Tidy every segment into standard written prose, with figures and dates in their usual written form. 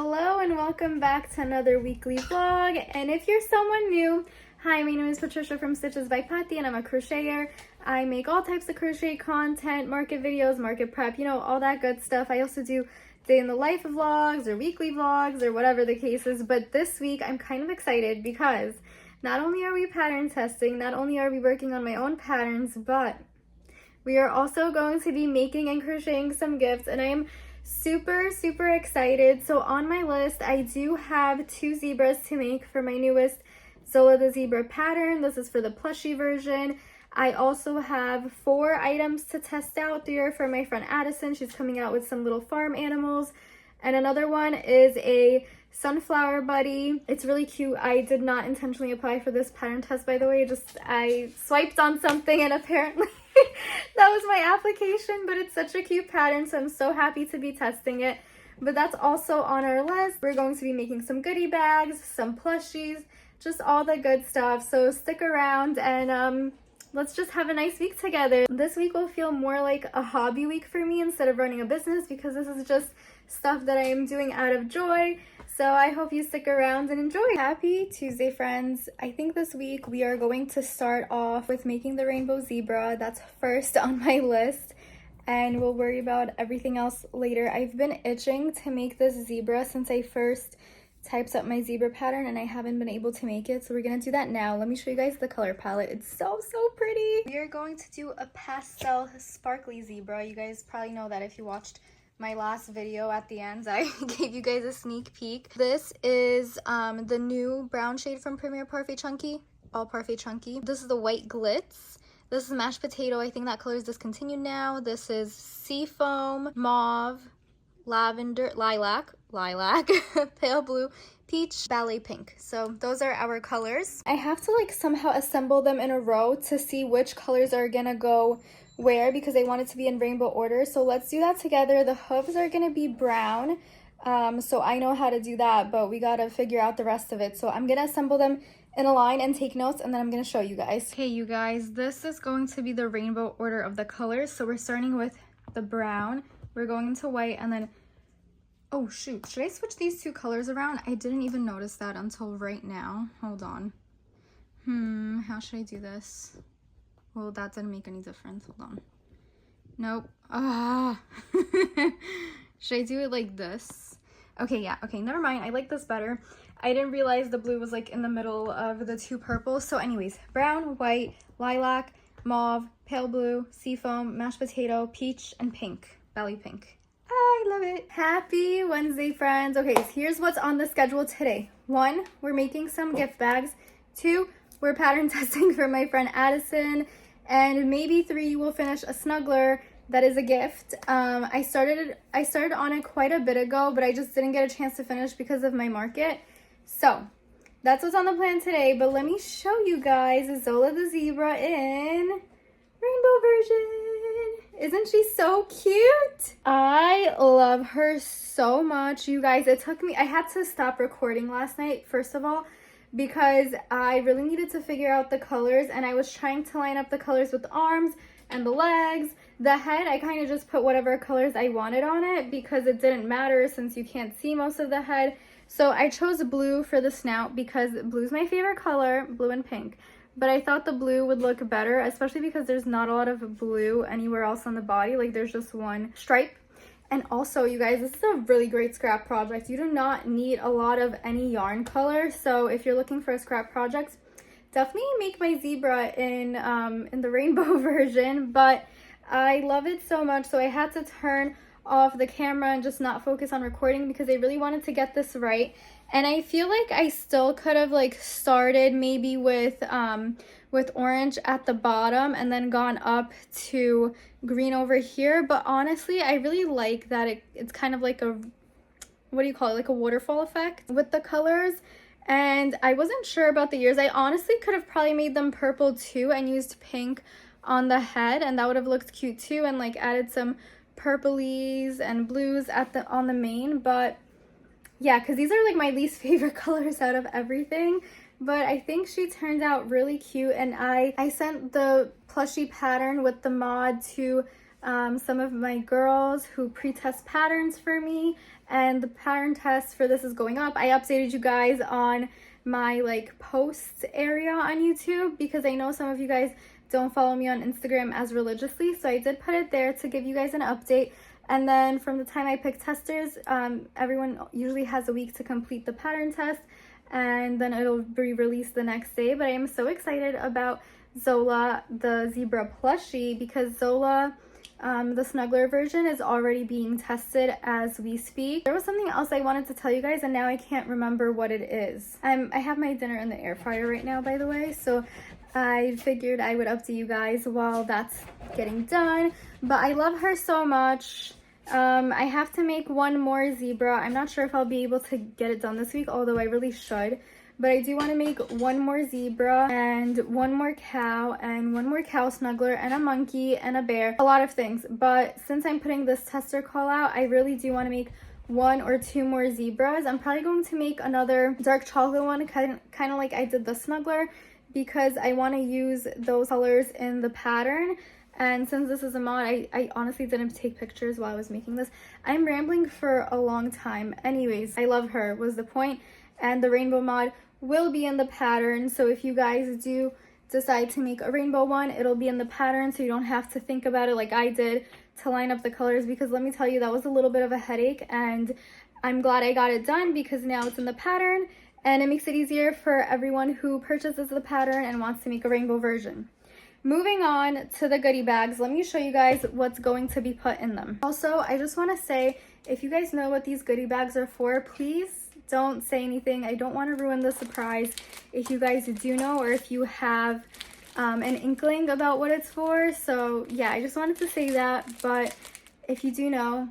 Hello and welcome back to another weekly vlog. And if you're someone new, hi, my name is Patricia from Stitches by Pati and I'm a crocheter. I make all types of crochet content, market videos, market prep, you know, all that good stuff. I also do day in the life vlogs or weekly vlogs or whatever the case is. But this week I'm kind of excited because not only are we pattern testing, not only are we working on my own patterns, but we are also going to be making and crocheting some gifts, and I am super excited. So on my list I do have 2 zebras to make for my newest Zola the Zebra pattern. This is for the plushie version. I also have 4 items to test out there for my friend Addison. She's coming out with some little farm animals, and another one is a sunflower buddy. It's really cute. I did not intentionally apply for this pattern test, by the way. I swiped on something and apparently that was my application, but it's such a cute pattern, so I'm so happy to be testing it. But that's also on our list. We're going to be making some goodie bags, some plushies, just all the good stuff. So stick around and let's just have a nice week together. This week will feel more like a hobby week for me instead of running a business, because this is just stuff that I am doing out of joy. So I hope you stick around and enjoy. Happy Tuesday, friends. I think this week we are going to start off with making the rainbow zebra. That's first on my list, and we'll worry about everything else later. I've been itching to make this zebra since I first typed up my zebra pattern, and I haven't been able to make it, so we're gonna do that now. Let me show you guys the color palette. It's so pretty. We are going to do a pastel sparkly zebra. You guys probably know that if you watched my last video. At the end I gave you guys a sneak peek. This is the new brown shade from Premier Parfait Chunky, all Parfait Chunky. This is the white glitz. This is mashed potato. I think that color is discontinued now. This is seafoam, mauve, lavender, lilac, pale blue, peach, ballet pink. So those are our colors. I have to like somehow assemble them in a row to see which colors are gonna go where, because I want it to be in rainbow order. So let's do that together. The hooves are gonna be brown, so I know how to do that, but we gotta figure out the rest of it. So I'm gonna assemble them in a line and take notes, and then I'm gonna show you guys. Okay, you guys, this is going to be the rainbow order of the colors. So we're starting with the brown, we're going into white, and then, oh shoot, should I switch these 2 colors around? I didn't even notice that until right now. Hold on. How should I do this? Well, that didn't make any difference. Hold on. Nope. Should I do it like this? Okay, yeah. Okay, never mind. I like this better. I didn't realize the blue was like in the middle of the 2 purples. So anyways, brown, white, lilac, mauve, pale blue, seafoam, mashed potato, peach, and pink. Ballet pink. I love it. Happy Wednesday, friends. Okay, so here's what's on the schedule today. 1, we're making some gift bags. 2, we're pattern testing for my friend Addison. And maybe 3, we'll finish a snuggler that is a gift. I started on it quite a bit ago, but I just didn't get a chance to finish because of my market. So that's what's on the plan today. But let me show you guys Zola the Zebra in rainbow version. Isn't she so cute? I love her so much, you guys. It took me, I had to stop recording last night, first of all, because I really needed to figure out the colors, and I was trying to line up the colors with the arms and the legs. The head, I kind of just put whatever colors I wanted on it because it didn't matter since you can't see most of the head. So I chose blue for the snout because blue's my favorite color, blue and pink. But I thought the blue would look better, especially because there's not a lot of blue anywhere else on the body. Like there's just one stripe. And also, you guys, this is a really great scrap project. You do not need a lot of any yarn color. So if you're looking for a scrap project, definitely make my zebra in the rainbow version. But I love it so much, so I had to turn off the camera and just not focus on recording because I really wanted to get this right. And I feel like I still could have like started maybe with orange at the bottom and then gone up to green over here. But honestly, I really like that it's kind of like a, what do you call it, like a waterfall effect with the colors. And I wasn't sure about the ears. I honestly could have probably made them purple too and used pink on the head, and that would have looked cute too, and like added some purplies and blues on the mane. But yeah, because these are like my least favorite colors out of everything. But I think she turned out really cute, and I sent the plushie pattern with the mod to some of my girls who pre-test patterns for me, and the pattern test for this is going up. I updated you guys on my like posts area on YouTube because I know some of you guys don't follow me on Instagram as religiously, so I did put it there to give you guys an update. And then from the time I pick testers, everyone usually has a week to complete the pattern test, and then it'll be released the next day. But I am so excited about Zola, the zebra plushie, because Zola, the snuggler version, is already being tested as we speak. There was something else I wanted to tell you guys, and now I can't remember what it is. I have my dinner in the air fryer right now, by the way, so I figured I would update you guys while that's getting done. But I love her so much. I have to make one more zebra. I'm not sure if I'll be able to get it done this week, although I really should. But I do want to make one more zebra and one more cow and one more cow snuggler and a monkey and a bear. A lot of things. But since I'm putting this tester call out, I really do want to make one or two more zebras. I'm probably going to make another dark chocolate one, kind of like I did the snuggler, because I want to use those colors in the pattern. And since this is a mod, I honestly didn't take pictures while I was making this. I'm rambling for a long time. Anyways, I love her was the point. And the rainbow mod will be in the pattern. So if you guys do decide to make a rainbow one, it'll be in the pattern, so you don't have to think about it like I did to line up the colors, because let me tell you, that was a little bit of a headache, and I'm glad I got it done because now it's in the pattern and it makes it easier for everyone who purchases the pattern and wants to make a rainbow version. Moving on to the goodie bags, let me show you guys what's going to be put in them. Also, I just want to say, if you guys know what these goodie bags are for, please don't say anything. I don't want to ruin the surprise if you guys do know, or if you have an inkling about what it's for. So yeah, I just wanted to say that, but if you do know,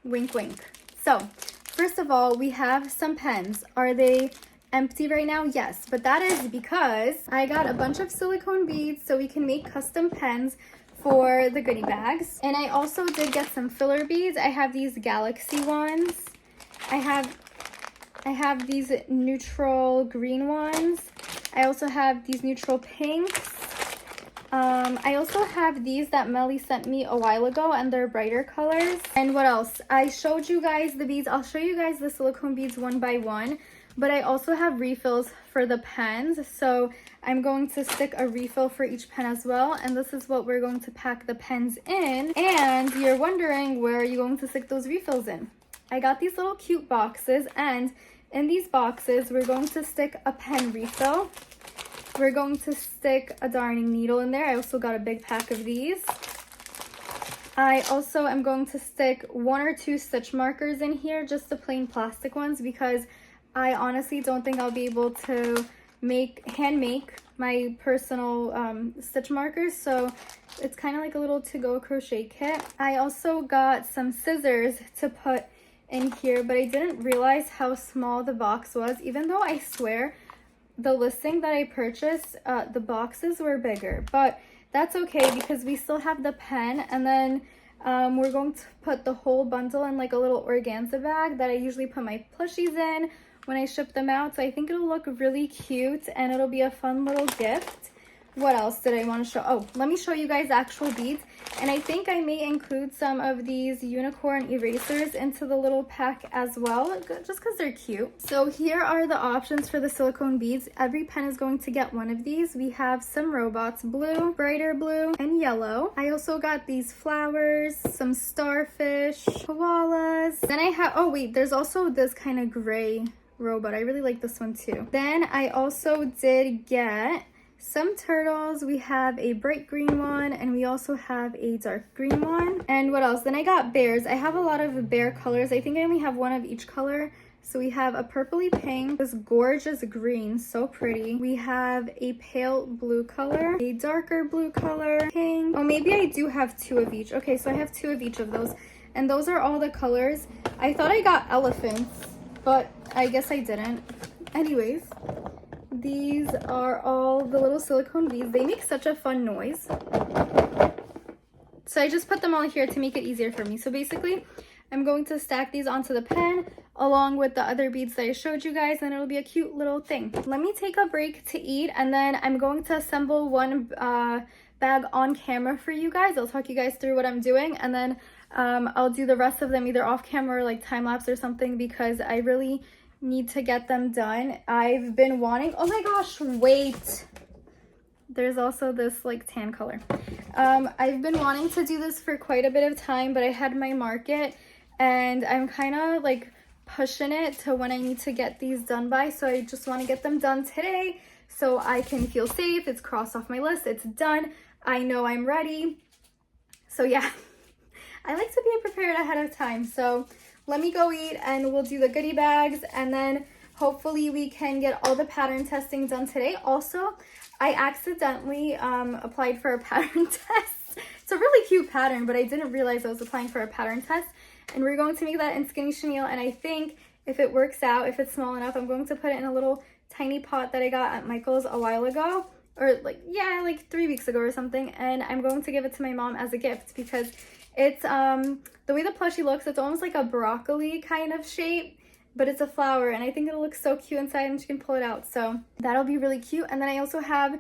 wink wink. So first of all, we have some pens. Are they empty right now? Yes, but that is because I got a bunch of silicone beads so we can make custom pens for the goodie bags. And I also did get some filler beads. I have these galaxy ones. I have these neutral green ones. I also have these neutral pinks. I also have these that Melly sent me a while ago, and they're brighter colors. And what else? I showed you guys the beads. I'll show you guys the silicone beads one by one. But I also have refills for the pens, so I'm going to stick a refill for each pen as well, and this is what we're going to pack the pens in. And you're wondering, where are you going to stick those refills in? I got these little cute boxes, and in these boxes we're going to stick a pen refill. We're going to stick a darning needle in there. I also got a big pack of these. I also am going to stick 1 or 2 stitch markers in here, just the plain plastic ones, because I honestly don't think I'll be able to hand make my personal stitch markers, so it's kind of like a little to-go crochet kit. I also got some scissors to put in here, but I didn't realize how small the box was, even though I swear the listing that I purchased, the boxes were bigger, but that's okay because we still have the pen, and then we're going to put the whole bundle in like a little organza bag that I usually put my plushies in when I ship them out. So I think it'll look really cute and it'll be a fun little gift. What else did I want to show? Oh, let me show you guys actual beads. And I think I may include some of these unicorn erasers into the little pack as well, just because they're cute. So here are the options for the silicone beads. Every pen is going to get one of these. We have some robots, blue, brighter blue, and yellow. I also got these flowers, some starfish, koalas. Then I have, oh wait, there's also this kind of gray robot. I really like this one too. Then I also did get some turtles. We have a bright green one, and we also have a dark green one. And what else? Then I got bears. I have a lot of bear colors. I think I only have one of each color. So we have a purpley pink, this gorgeous green, so pretty. We have a pale blue color, a darker blue color, pink. Oh, maybe I do have 2 of each. Okay, so I have 2 of each of those. And those are all the colors. I thought I got elephants, but I guess I didn't. Anyways, these are all the little silicone beads. They make such a fun noise. So I just put them all here to make it easier for me. So basically, I'm going to stack these onto the pen along with the other beads that I showed you guys, and it'll be a cute little thing. Let me take a break to eat, and then I'm going to assemble one bag on camera for you guys. I'll talk you guys through what I'm doing, and then I'll do the rest of them either off camera or like time lapse or something, because I really need to get them done. I've been wanting, oh my gosh, wait. There's also this like tan color. I've been wanting to do this for quite a bit of time, but I had my market and I'm kind of like pushing it to when I need to get these done by. So I just want to get them done today so I can feel safe. It's crossed off my list. It's done. I know I'm ready. So yeah, I like to be prepared ahead of time. So let me go eat and we'll do the goodie bags, and then hopefully we can get all the pattern testing done today. Also, I accidentally applied for a pattern test. It's a really cute pattern, but I didn't realize I was applying for a pattern test. And we're going to make that in skinny chenille, and I think if it works out, if it's small enough, I'm going to put it in a little tiny pot that I got at Michael's a while ago, or like 3 weeks ago or something, and I'm going to give it to my mom as a gift because it's the way the plushie looks, it's almost like a broccoli kind of shape, but it's a flower, and I think it'll look so cute inside and she can pull it out. So that'll be really cute. And then I also have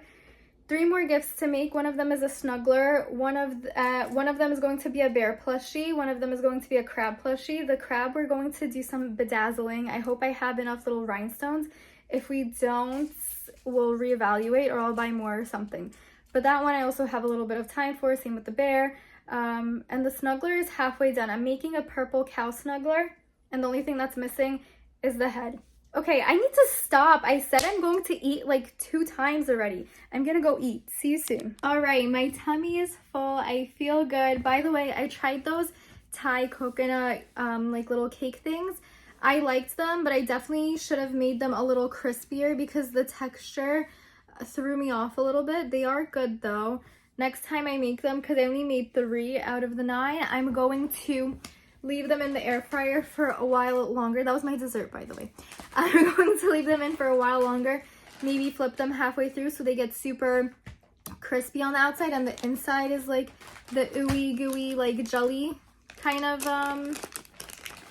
3 more gifts to make. One of them is a snuggler. One of them is going to be a bear plushie. One of them is going to be a crab plushie. The crab, we're going to do some bedazzling. I hope I have enough little rhinestones. If we don't, we'll reevaluate or I'll buy more or something. But that one I also have a little bit of time for, same with the bear. And the snuggler is halfway done. I'm making a purple cow snuggler, and the only thing that's missing is the head. Okay, I need to stop. I said I'm going to eat like 2 times already. I'm gonna go eat. See you soon. All right, my tummy is full. I feel good. By the way, I tried those Thai coconut like little cake things. I liked them, but I definitely should have made them a little crispier because the texture threw me off a little bit. They are good though. Next time I make them, because I only made 3 out of the 9, I'm going to leave them in the air fryer for a while longer. That was my dessert, by the way. I'm going to leave them in for a while longer. Maybe flip them halfway through so they get super crispy on the outside, and the inside is like the ooey gooey like jelly kind of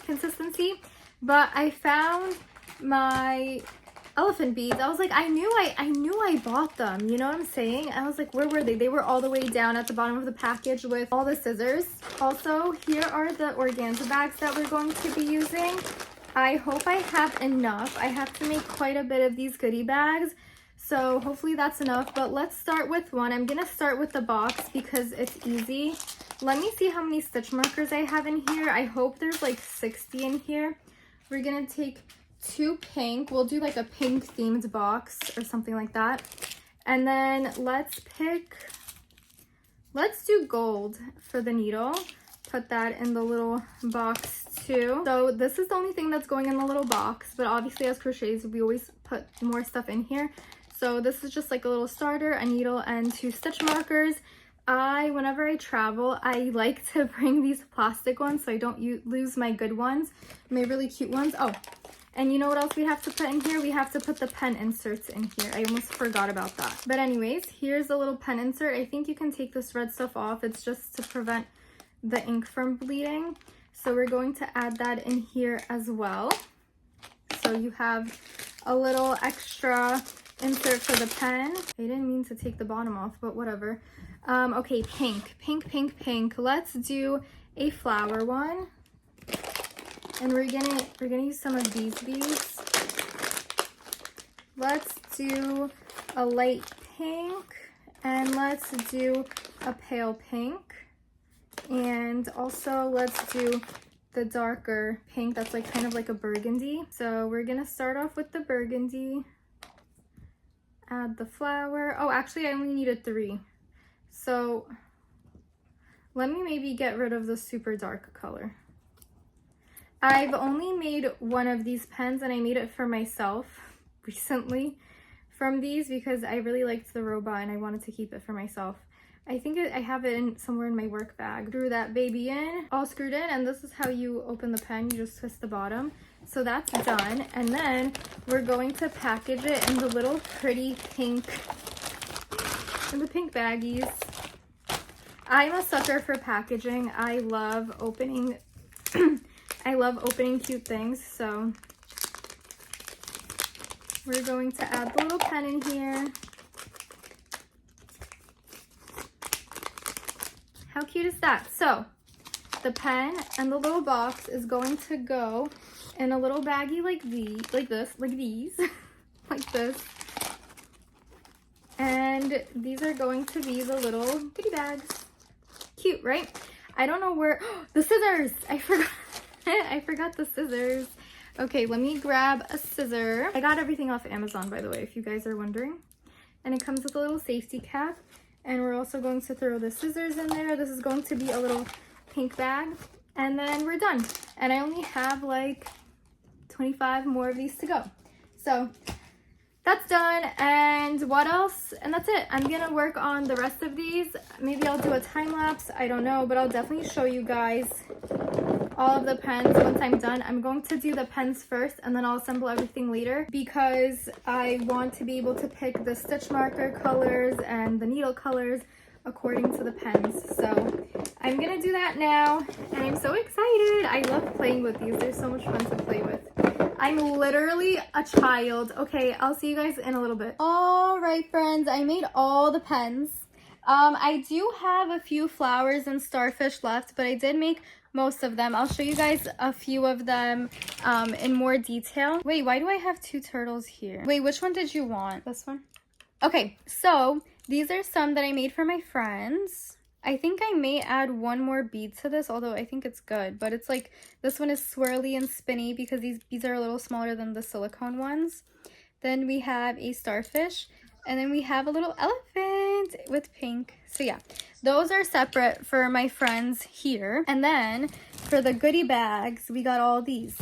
consistency. But I found my elephant beads. I was like, I knew I bought them, you know what I'm saying? I was like, where were they? They were all the way down at the bottom of the package with all the scissors. Also, here are the organza bags that we're going to be using. I hope I have enough. I have to make quite a bit of these goodie bags, so hopefully that's enough. But let's start with one. I'm gonna start with the box because it's easy. Let me see how many stitch markers I have in here. I hope there's like 60 in here. We're gonna take 2 pink. We'll do like a pink themed box or something like that. And then let's do gold for the needle. Put that in the little box too. So this is the only thing that's going in the little box, but obviously as crochets we always put more stuff in here. So this is just like a little starter, a needle, and 2 stitch markers. Whenever I travel, I like to bring these plastic ones so I don't lose my good ones, my really cute ones. Oh, and you know what else we have to put in here? We have to put the pen inserts in here. I almost forgot about that. But anyways, here's a little pen insert. I think you can take this red stuff off. It's just to prevent the ink from bleeding. So we're going to add that in here as well. So you have a little extra insert for the pen. I didn't mean to take the bottom off, but whatever. Okay, pink. Let's do a flower one. And we're gonna use some of these beads. Let's do a light pink, and let's do a pale pink, and also let's do the darker pink that's like kind of like a burgundy. So we're gonna start off with the burgundy, add the flower. Oh, actually I only needed 3. So let me maybe get rid of the super dark color. I've only made one of these pens, and I made it for myself recently from these because I really liked the robot and I wanted to keep it for myself. I think I have it somewhere in my work bag. Screw that baby in, all screwed in, and this is how you open the pen. You just twist the bottom. So that's done, and then we're going to package it in the little pretty pink, in the pink baggies. I'm a sucker for packaging. I love opening I love opening cute things, so we're going to add the little pen in here. cute is that? So the pen and the little box is going to go in a little baggie like these, like these, like this. And these are going to be the little goodie bags. Cute, right? I don't know where, the scissors! I forgot, I forgot the scissors. Okay, let me grab a scissor. I got everything off Amazon, by the way, if you guys are wondering. And it comes with a little safety cap. And we're also going to throw the scissors in there. This is going to be a little pink bag. And then we're done. And I only have like 25 more of these to go. So that's done. And what else? And that's it. I'm gonna work on the rest of these. Maybe I'll do a time lapse. I don't know, but I'll definitely show you guys all of the pens once I'm done. I'm going to do the pens first and then I'll assemble everything later because I want to be able to pick the stitch marker colors and the needle colors according to the pens. So I'm gonna do that now and I'm so excited. I love playing with these. They're so much fun to play with. I'm literally a child. Okay, I'll see you guys in a little bit. All right, friends, I made all the pens. I do have a few flowers and starfish left, but I did make most of them. I'll show you guys a few of them in more detail. Wait, why do I have two turtles here? Wait, which one did you want? This one? Okay, so these are some that I made for my friends. I think I may add one more bead to this, although I think it's good. But it's like, this one is swirly and spinny because these beads are a little smaller than the silicone ones. Then we have a starfish. And then we have a little elephant with pink. So yeah, those are separate for my friends here. And then for the goodie bags, we got all these.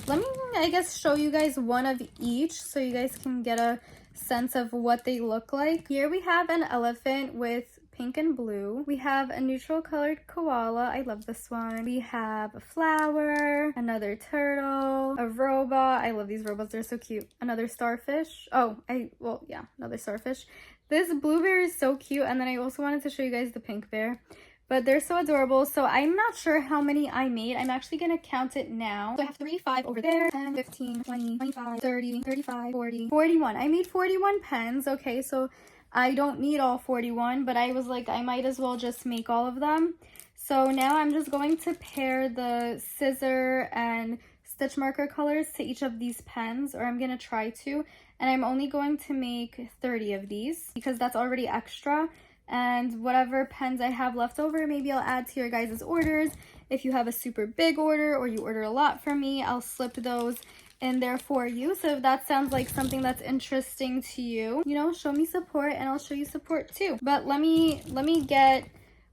Let me, I guess, show you guys one of each so you guys can get a sense of what they look like. Here we have an elephant with pink and blue. We have a neutral colored koala. I love this one. We have a flower, another turtle, a robot. I love these robots. They're so cute. Another starfish. Another starfish. This blue bear is so cute. And then I also wanted to show you guys the pink bear. But they're so adorable. So I'm not sure how many I made. I'm actually going to count it now. So I have 3, 5 over there, 10, 15, 20, 25, 30, 35, 40, 41. I made 41 pens. Okay, so I don't need all 41, but I was like, I might as well just make all of them. So now I'm just going to pair the scissor and stitch marker colors to each of these pens, or I'm going to try to. And I'm only going to make 30 of these because that's already extra. And whatever pens I have left over, maybe I'll add to your guys' orders. If you have a super big order or you order a lot from me, I'll slip those in there for you. So if that sounds like something that's interesting to you, you know, show me support and I'll show you support too. But let me get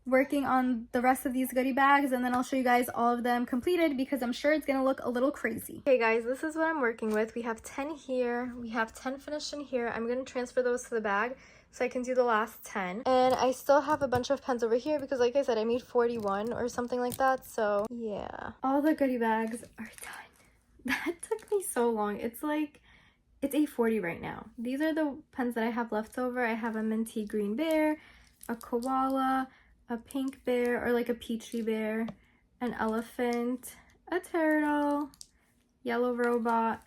working on the rest of these goodie bags and then I'll show you guys all of them completed because I'm sure it's gonna look a little crazy. Okay guys, this is what I'm working with. We have 10 here, we have 10 finished in here. I'm gonna transfer those to the bag so I can do the last 10. And I still have a bunch of pens over here because like I said, I made 41 or something like that. So yeah, all the goodie bags are done. That took me so long. It's like, it's 8:40 right now. These are the pens that I have left over. I have a minty green bear, a koala, a pink bear, or like a peachy bear, an elephant, a turtle, yellow robot,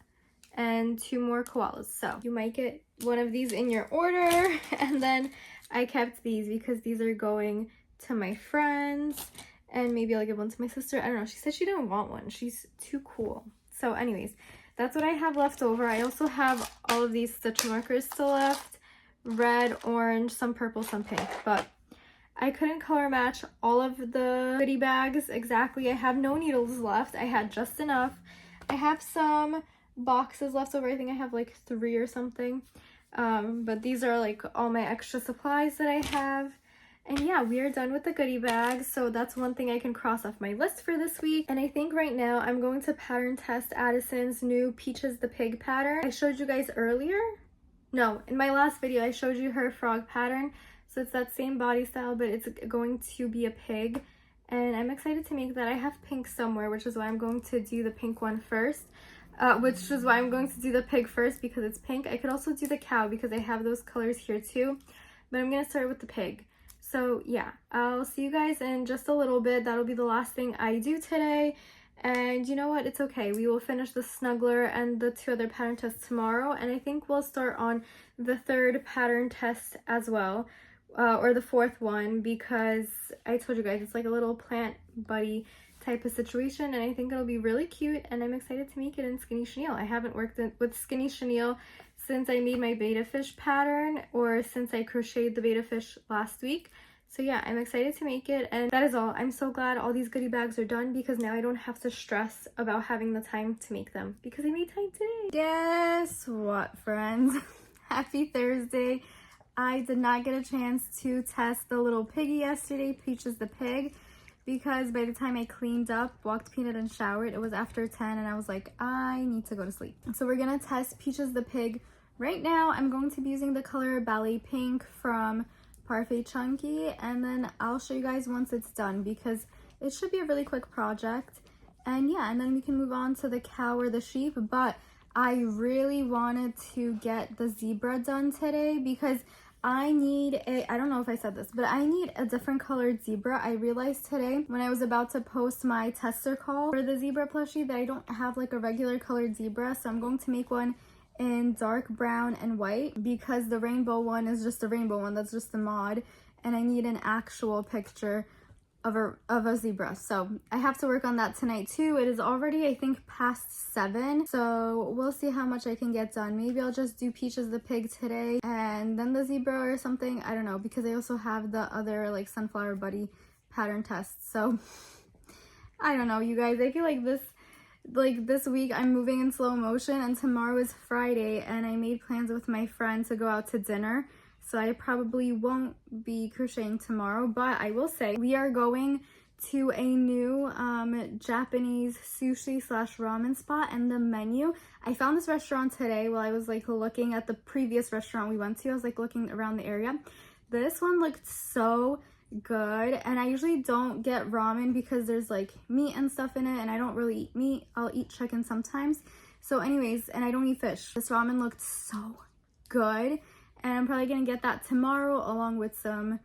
and 2 more koalas. So you might get one of these in your order. And then I kept these because these are going to my friends. And maybe I'll give one to my sister. I don't know. She said she didn't want one. She's too cool. So anyways, that's what I have left over. I also have all of these stitch markers still left. Red, orange, some purple, some pink. But I couldn't color match all of the goodie bags exactly. I have no needles left. I had just enough. I have some boxes left over. I think I have like 3 or something. But these are like all my extra supplies that I have. And yeah, we are done with the goodie bags. So that's one thing I can cross off my list for this week. And I think right now I'm going to pattern test Addison's new Peaches the Pig pattern. I showed you guys earlier. No, in my last video, I showed you her frog pattern. So it's that same body style, but it's going to be a pig. And I'm excited to make that. I have pink somewhere, which is why I'm going to do the pink one first. Which is why I'm going to do the pig first because it's pink. I could also do the cow because I have those colors here too. But I'm going to start with the pig. So yeah, I'll see you guys in just a little bit. That'll be the last thing I do today. And you know what? It's okay. We will finish the snuggler and the 2 other pattern tests tomorrow. And I think we'll start on the 3rd pattern test as well. or the fourth one, because I told you guys it's like a little plant buddy type of situation, and I think it'll be really cute, and I'm excited to make it in skinny chenille. I haven't worked with skinny chenille since I made my beta fish pattern, or since I crocheted the beta fish last week. So yeah, I'm excited to make it, and that is all. I'm so glad all these goodie bags are done, because now I don't have to stress about having the time to make them, because I made time today. Guess what, friends? Happy Thursday. I did not get a chance to test the little piggy yesterday, Peaches the pig, because by the time I cleaned up, walked Peanut, and showered, it was after 10, and I was like, I need to go to sleep. So we're gonna test Peaches the pig right now. I'm going to be using the color Ballet Pink from Parfait Chunky, and then I'll show you guys once it's done, because it should be a really quick project. And yeah, and then we can move on to the cow or the sheep, but I really wanted to get the zebra done today, because I need I don't know if I said this, but I need a different colored zebra. I realized today when I was about to post my tester call for the zebra plushie that I don't have like a regular colored zebra, so I'm going to make one in dark brown and white, because the rainbow one is just a rainbow one, that's just the mod, and I need an actual picture of a zebra. So I have to work on that tonight too. It is already, I think, past 7, so we'll see how much I can get done. Maybe I'll just do Peaches the pig today and then the zebra or something. I don't know, because I also have the other like sunflower buddy pattern test. So I don't know, you guys. I feel like this week I'm moving in slow motion, and tomorrow is Friday, and I made plans with my friend to go out to dinner. So I probably won't be crocheting tomorrow, but I will say we are going to a new Japanese sushi / ramen spot, and the menu, I found this restaurant today while I was like looking at the previous restaurant we went to. I was like looking around the area. This one looked so good, and I usually don't get ramen because there's like meat and stuff in it, and I don't really eat meat. I'll eat chicken sometimes. So anyways, and I don't eat fish. This ramen looked so good. And I'm probably gonna get that tomorrow along with some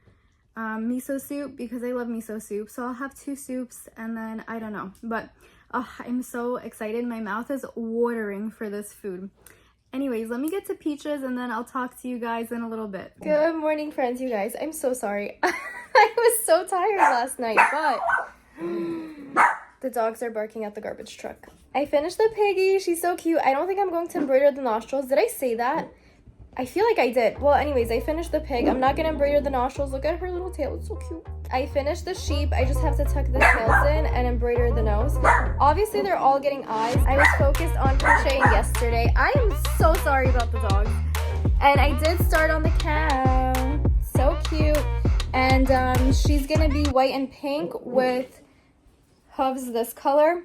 miso soup, because I love miso soup. So I'll have 2 soups, and then I don't know. But I'm so excited. My mouth is watering for this food. Anyways, let me get to Peaches, and then I'll talk to you guys in a little bit. Good morning, friends, you guys. I'm so sorry. I was so tired last night, but the dogs are barking at the garbage truck. I finished the piggy. She's so cute. I don't think I'm going to embroider the nostrils. Did I say that? I feel like I did. Well, anyways, I finished the pig. I'm not gonna embroider the nostrils. Look at her little tail. It's so cute. I finished the sheep. I just have to tuck the tails in and embroider the nose. Obviously, they're all getting eyes. I was focused on crocheting yesterday. I am so sorry about the dogs. And I did start on the cow. So cute. And she's gonna be white and pink with hooves this color.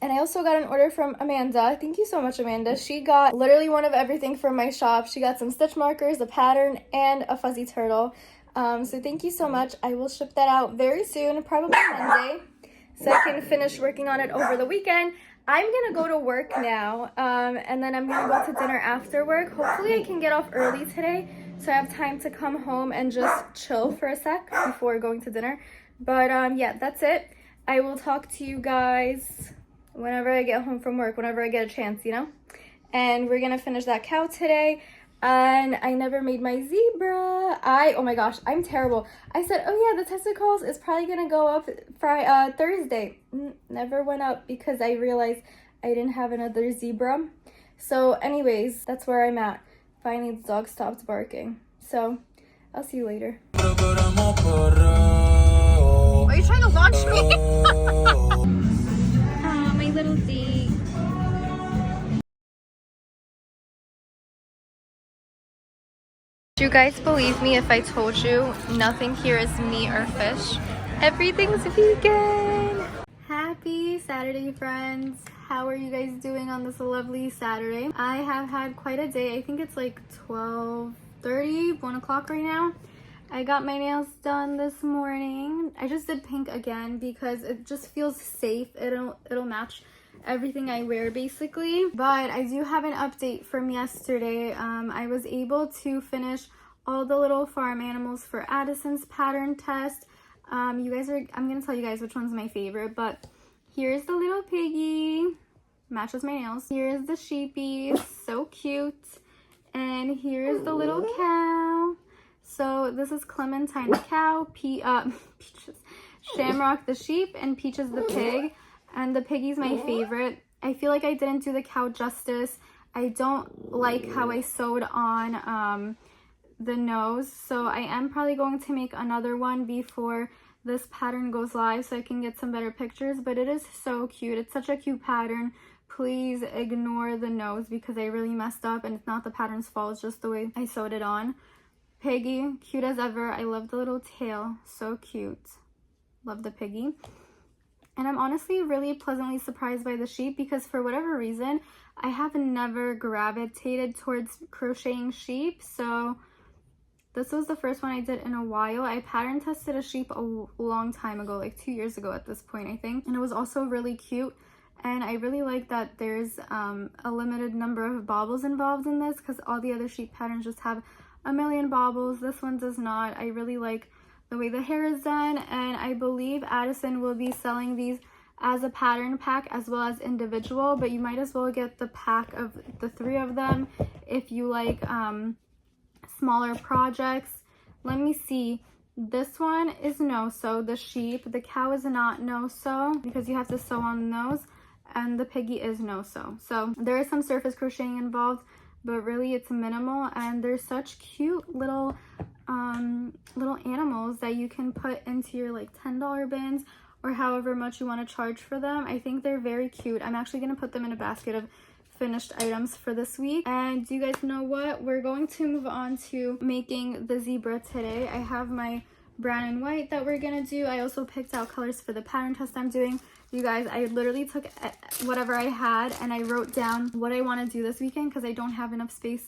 And I also got an order from Amanda. Thank you so much, Amanda. She got literally one of everything from my shop. She got some stitch markers, a pattern, and a fuzzy turtle. So thank you so much. I will ship that out very soon, probably Monday, so I can finish working on it over the weekend. I'm gonna go to work now, and then I'm gonna go to dinner after work. Hopefully I can get off early today, so I have time to come home and just chill for a sec before going to dinner. But yeah, that's it. I will talk to you guys whenever I get home from work, whenever I get a chance, you know? And we're gonna finish that cow today. And I never made my zebra. Oh my gosh, I'm terrible. I said, oh yeah, the testicles is probably gonna go up Thursday. Never went up because I realized I didn't have another zebra. So anyways, that's where I'm at. Finally, the dog stopped barking. So I'll see you later. Are you trying to launch me? My little D. Do you guys believe me if I told you nothing here is meat or fish? Everything's vegan. Happy Saturday, friends. How are you guys doing on this lovely Saturday? I have had quite a day. I think it's like 12:30, 1 o'clock right now. I got my nails done this morning. I just did pink again because it just feels safe. It'll match everything I wear basically. But I do have an update from yesterday. I was able to finish all the little farm animals for Addison's pattern test. I'm gonna tell you guys which one's my favorite, but here's the little piggy, matches my nails. Here's the sheepy, so cute. And here's the little cow. So this is Clementine the cow, Peaches, Shamrock the sheep, and Peaches the pig. And the piggy's my favorite. I feel like I didn't do the cow justice. I don't like how I sewed on the nose, so I am probably going to make another one before this pattern goes live so I can get some better pictures. But it is so cute. It's such a cute pattern. Please ignore the nose because I really messed up, and it's not the pattern's fault, it's just the way I sewed it on. Piggy, cute as ever. I love the little tail, so cute. Love the piggy. And I'm honestly really pleasantly surprised by the sheep because for whatever reason, I have never gravitated towards crocheting sheep. So this was the first one I did in a while. I pattern tested a sheep a long time ago, like 2 years ago at this point, I think. And it was also really cute. And I really like that there's a limited number of baubles involved in this because all the other sheep patterns just have a million baubles. This one does not. I really like the way the hair is done, and I believe Addison will be selling these as a pattern pack as well as individual, but you might as well get the pack of the 3 of them if you like smaller projects. Let me see. This one is no-sew, the sheep. The cow is not no-sew because you have to sew on the nose, and the piggy is no-sew. So there is some surface crocheting involved, but really it's minimal, and they're such cute little animals that you can put into your like $10 bins or however much you want to charge for them. I think they're very cute. I'm actually going to put them in a basket of finished items for this week. And do you guys know what? We're going to move on to making the zebra today. I have my brown and white that we're gonna do. I also picked out colors for the pattern test I'm doing. You guys, I literally took whatever I had and I wrote down what I want to do this weekend because I don't have enough space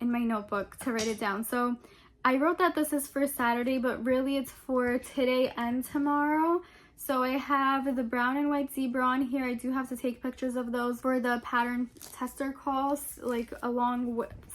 in my notebook to write it down. So I wrote that this is for Saturday, but really it's for today and tomorrow. So I have the brown and white zebra on here. I do have to take pictures of those for the pattern tester calls, like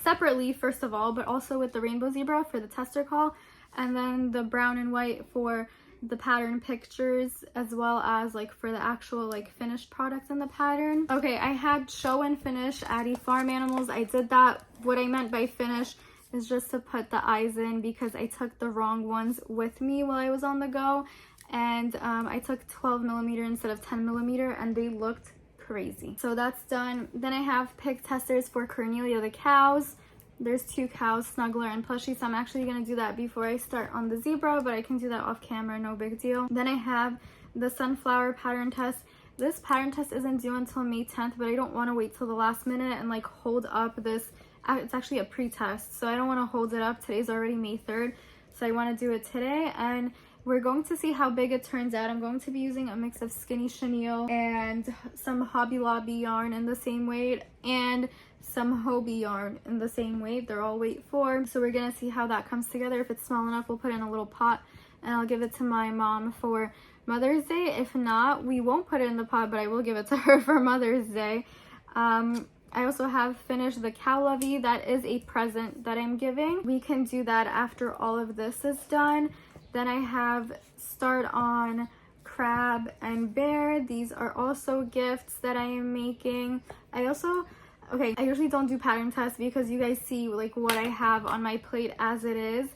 separately first of all, but also with the rainbow zebra for the tester call, and then the brown and white for the pattern pictures, as well as like for the actual like finished products in the pattern. Okay, I had show and finish Addie Farm Animals. I did that. What I meant by finish is just to put the eyes in because I took the wrong ones with me while I was on the go. And I took 12mm instead of 10mm, and they looked crazy. So that's done. Then I have pick testers for Cornelia the cows. There's 2 cows, Snuggler and Plushie, so I'm actually going to do that before I start on the zebra, but I can do that off camera, no big deal. Then I have the sunflower pattern test. This pattern test isn't due until May 10th, but I don't want to wait till the last minute and like hold up this. It's actually a pre-test, so I don't want to hold it up. Today's already May 3rd, so I want to do it today, and we're going to see how big it turns out. I'm going to be using a mix of skinny chenille and some Hobby Lobby yarn in the same weight and some Hobie yarn in the same weight. They're all weight 4. So we're going to see how that comes together. If it's small enough, we'll put it in a little pot and I'll give it to my mom for Mother's Day. If not, we won't put it in the pot, but I will give it to her for Mother's Day. I also have finished the cow lovey. That is a present that I'm giving. We can do that after all of this is done. Then I have start on crab and bear. These are also gifts that I am making. I usually don't do pattern tests because you guys see like what I have on my plate as it is.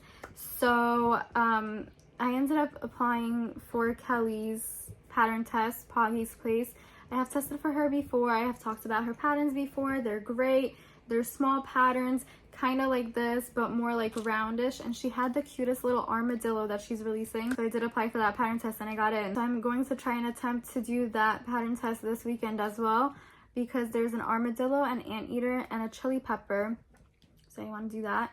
So I ended up applying for Kelly's pattern test, Poggy's Place. I have tested for her before. I have talked about her patterns before. They're great. They're small patterns, kind of like this, but more like roundish. And she had the cutest little armadillo that she's releasing. So I did apply for that pattern test and I got in. So I'm going to try and attempt to do that pattern test this weekend as well, because there's an armadillo, an anteater, and a chili pepper. So I want to do that.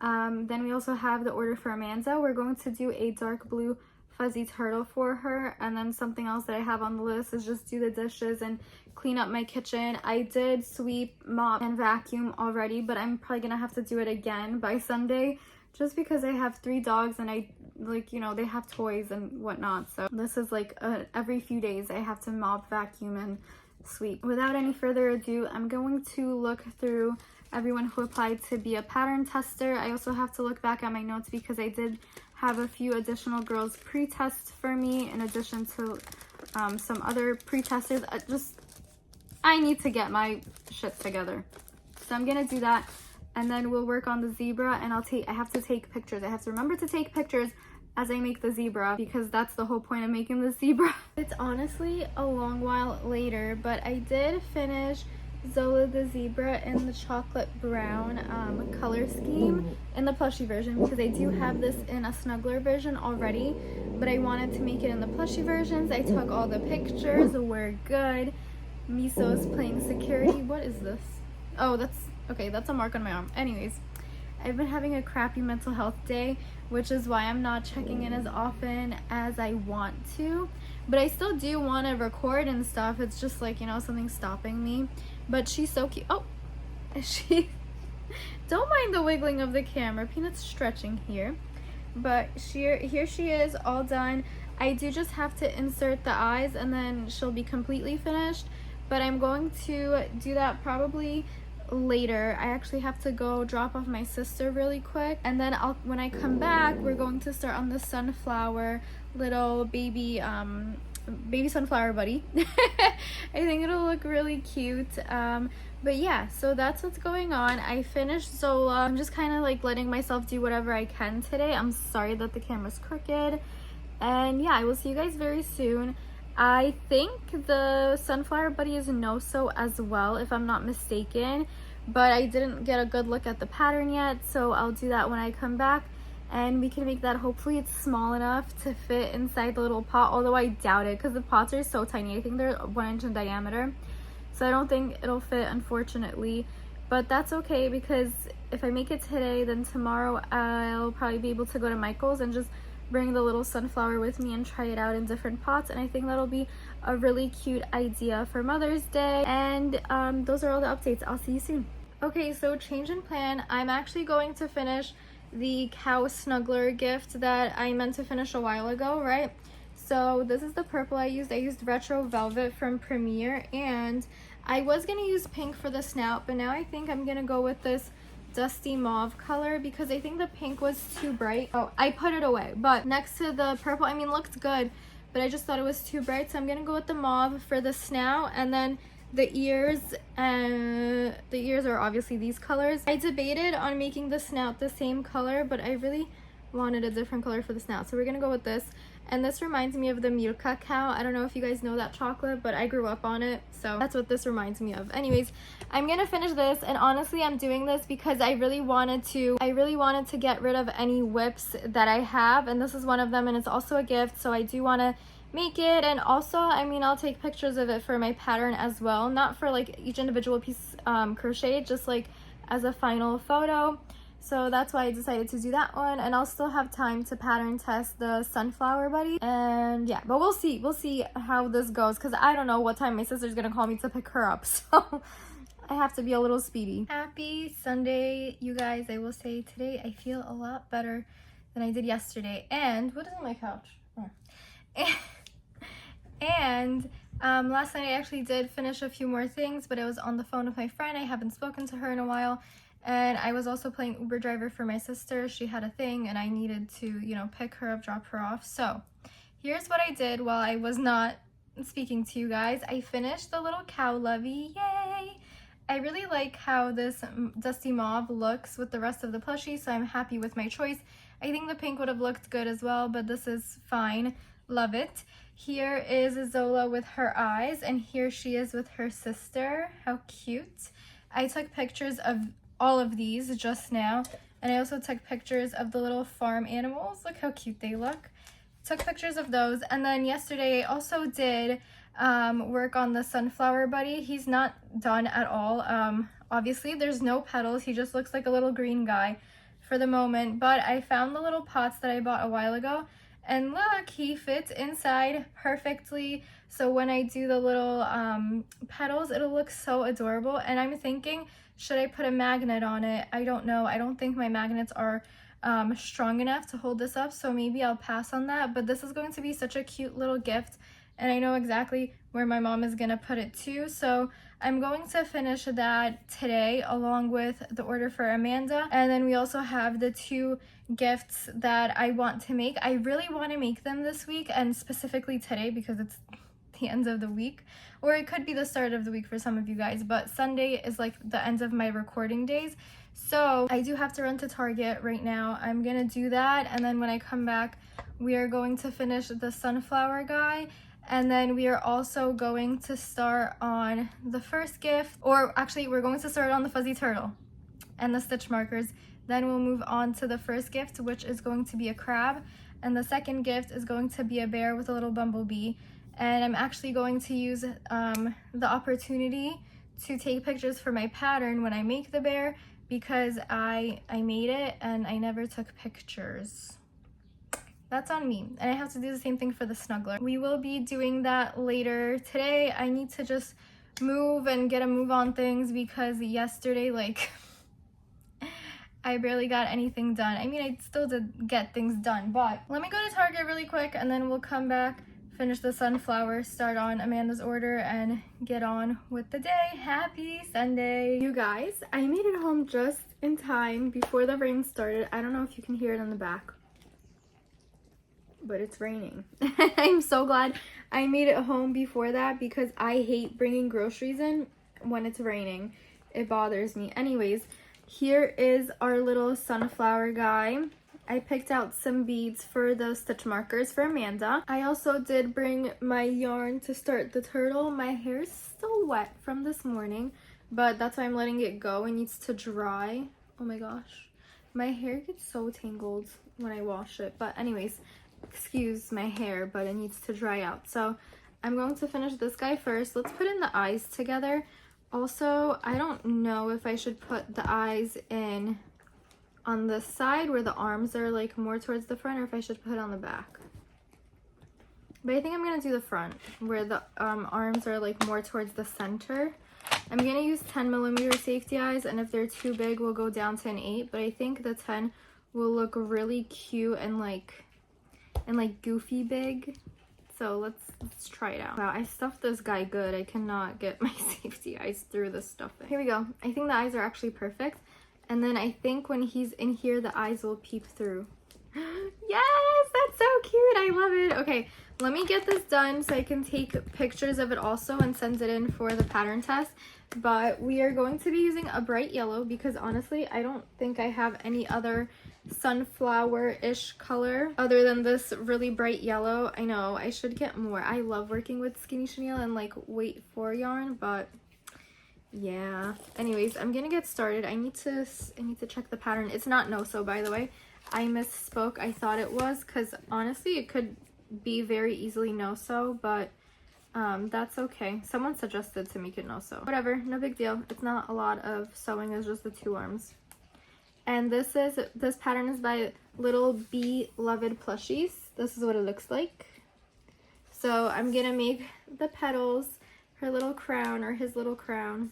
Then we also have the order for Amanda. We're going to do a dark blue fuzzy turtle for her, and then something else that I have on the list is just do the dishes and clean up my kitchen. I did sweep, mop, and vacuum already, but I'm probably gonna have to do it again by Sunday just because I have 3 dogs and I like, you know, they have toys and whatnot. So this is like every few days I have to mop, vacuum, and sweep. Without any further ado, I'm going to look through everyone who applied to be a pattern tester. I also have to look back at my notes because I did have a few additional girls pre-test for me in addition to some other pre-testers. I need to get my shit together. So I'm gonna do that. and then we'll work on the zebra, and I have to take pictures. I have to remember to take pictures as I make the zebra, because that's the whole point of making the zebra. It's honestly a long while later, but I did finish Zola the zebra in the chocolate brown color scheme in the plushie version, because I do have this in a snuggler version already, but I wanted to make it in the plushie versions. I took all the pictures. We're good. Miso's playing security. What is this? Oh, that's a mark on my arm. Anyways, I've been having a crappy mental health day, which is why I'm not checking in as often as I want to, but I still do want to record and stuff. It's just like, you know, something's stopping me. But she's so cute. Oh, don't mind the wiggling of the camera. Peanut's stretching here, but here she is, all done. I do just have to insert the eyes, and then she'll be completely finished, but I'm going to do that probably later. I actually have to go drop off my sister really quick, and then when I come back, we're going to start on the sunflower little baby sunflower buddy. I think it'll look really cute. But yeah, so that's what's going on. I finished Zola. I'm just kind of like letting myself do whatever I can today. I'm sorry that the camera's crooked, and yeah, I will see you guys very soon. I think the sunflower buddy is no-so as well, if I'm not mistaken, but I didn't get a good look at the pattern yet, so I'll do that when I come back, and we can make that. Hopefully it's small enough to fit inside the little pot, although I doubt it, because the pots are so tiny. I think they're 1 inch in diameter, so I don't think it'll fit, unfortunately, but that's okay, because if I make it today, then tomorrow I'll probably be able to go to Michael's and just bring the little sunflower with me and try it out in different pots, and I think that'll be a really cute idea for Mother's Day. And those are all the updates. I'll see you soon. Okay, so change in plan. I'm actually going to finish the cow snuggler gift that I meant to finish a while ago, right? So this is the purple I used. I used Retro Velvet from Premiere, and I was gonna use pink for the snout, but now I think I'm gonna go with this dusty mauve color, because I think the pink was too bright. Oh, I put it away, but next to the purple, I mean, looked good, but I just thought it was too bright, so I'm gonna go with the mauve for the snout, and then the ears, and the ears are obviously these colors. I debated on making the snout the same color, but I really wanted a different color for the snout, so we're gonna go with this. And this reminds me of the Milka cow. I don't know if you guys know that chocolate, but I grew up on it, so that's what this reminds me of. Anyways, I'm gonna finish this, and honestly, I'm doing this because I really wanted to get rid of any whips that I have, and this is one of them, and it's also a gift, so I do want to make it. And also, I mean, I'll take pictures of it for my pattern as well, not for like each individual piece crocheted, just like as a final photo. So that's why I decided to do that one, and I'll still have time to pattern test the sunflower buddy. And yeah, but we'll see how this goes, because I don't know what time my sister's gonna call me to pick her up, so I have to be a little speedy. Happy Sunday, you guys. I will say today I feel a lot better than I did yesterday. And what is on my couch? And last night I actually did finish a few more things, but I was on the phone with my friend. I haven't spoken to her in a while. And I was also playing Uber driver for my sister. She had a thing, and I needed to, you know, pick her up, drop her off. So here's what I did while I was not speaking to you guys. I finished the little cow lovey. Yay! I really like how this dusty mauve looks with the rest of the plushie, so I'm happy with my choice. I think the pink would have looked good as well, but this is fine. Love it. Here is Zola with her eyes, and here she is with her sister. How cute. I took pictures of all of these just now, and I also took pictures of the little farm animals. Look how cute they look. Took pictures of those, and then yesterday I also did work on the sunflower buddy. He's not done at all. Obviously there's no petals, he just looks like a little green guy for the moment, but I found the little pots that I bought a while ago, and look, he fits inside perfectly. So when I do the little petals, it'll look so adorable. And I'm thinking, should I put a magnet on it? I don't know. I don't think my magnets are strong enough to hold this up, so maybe I'll pass on that. But this is going to be such a cute little gift, and I know exactly where my mom is gonna put it too. So I'm going to finish that today along with the order for Amanda. And then we also have the 2 gifts that I want to make. I really want to make them this week, and specifically today because it's the end of the week, or it could be the start of the week for some of you guys, but Sunday is like the end of my recording days. So I do have to run to Target right now. I'm gonna do that, and then when I come back, we are going to finish the sunflower guy, and then we are also going to start on the first gift, or actually we're going to start on the fuzzy turtle and the stitch markers. Then we'll move on to the first gift, which is going to be a crab, and the second gift is going to be a bear with a little bumblebee. And I'm actually going to use the opportunity to take pictures for my pattern when I make the bear, because I made it and I never took pictures. That's on me. And I have to do the same thing for the snuggler. We will be doing that later today. I need to just move and get a move on things, because yesterday, like, I barely got anything done. I mean, I still did get things done, but let me go to Target really quick, and then we'll come back, finish the sunflower, start on Amanda's order, and get on with the day. Happy Sunday. You guys, I made it home just in time before the rain started. I don't know if you can hear it on the back, but it's raining. I'm so glad I made it home before that, because I hate bringing groceries in when it's raining. It bothers me. Anyways, here is our little sunflower guy. I picked out some beads for the stitch markers for Amanda. I also did bring my yarn to start the turtle. My hair is still wet from this morning, but that's why I'm letting it go. It needs to dry. Oh my gosh. My hair gets so tangled when I wash it. But anyways, excuse my hair, but it needs to dry out. So I'm going to finish this guy first. Let's put in the eyes together. Also, I don't know if I should put the eyes in on the side where the arms are like more towards the front, or if I should put it on the back. But I think I'm gonna do the front where the arms are like more towards the center. I'm gonna use 10mm safety eyes, and if they're too big, we'll go down to an 8. But I think the 10 will look really cute and like goofy big. So let's try it out. Wow, I stuffed this guy good. I cannot get my safety eyes through the stuffing. Here we go. I think the eyes are actually perfect. And then I think when he's in here, the eyes will peep through. Yes, that's so cute. I love it. Okay, let me get this done so I can take pictures of it also and send it in for the pattern test. But we are going to be using a bright yellow, because honestly, I don't think I have any other sunflower-ish color other than this really bright yellow. I know I should get more. I love working with skinny chenille and like weight 4 yarn, but yeah. Anyways, I'm gonna get started. I need to check the pattern. It's not no-sew, by the way. I misspoke. I thought it was, because honestly it could be very easily no-sew, but that's okay. Someone suggested to make it no-sew. Whatever, no big deal. It's not a lot of sewing, it's just the 2 arms. And this pattern is by LittleBeeLovedPlushies. This is what it looks like. So I'm gonna make the petals, her little crown, or his little crown.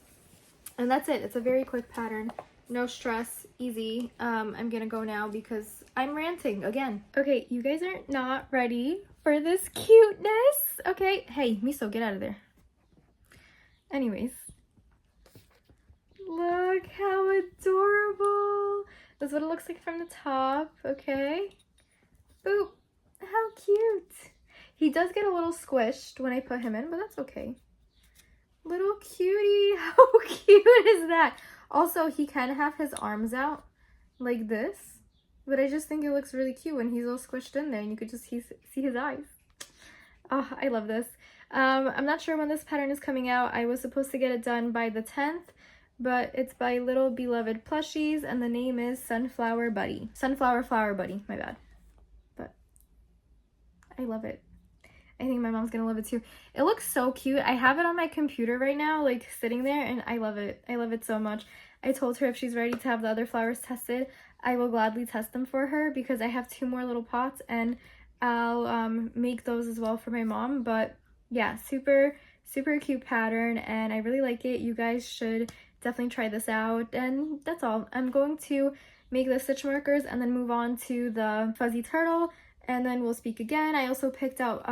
And that's it. It's a very quick pattern. No stress, easy. I'm gonna go now because I'm ranting again. Okay, you guys are not ready for this cuteness. Okay, hey, Miso, get out of there. Anyways. Look how adorable. That's what it looks like from the top, okay? Boop. How cute. He does get a little squished when I put him in, but that's okay. Little cutie. How cute is that? Also, he can have his arms out like this, but I just think it looks really cute when he's all squished in there and you could just see his eyes. Oh, I love this. I'm not sure when this pattern is coming out. I was supposed to get it done by the 10th, but it's by LittleBeeLovedPlushies, and the name is Sunflower Buddy. Sunflower Flower Buddy, my bad. But I love it. I think my mom's gonna love it too. It looks so cute. I have it on my computer right now, like sitting there, and I love it. I love it so much. I told her if she's ready to have the other flowers tested, I will gladly test them for her, because I have 2 more little pots, and I'll make those as well for my mom. But yeah, super cute pattern, and I really like it. You guys should definitely try this out. And that's all. I'm going to make the stitch markers and then move on to the fuzzy turtle, and then we'll speak again. I also picked out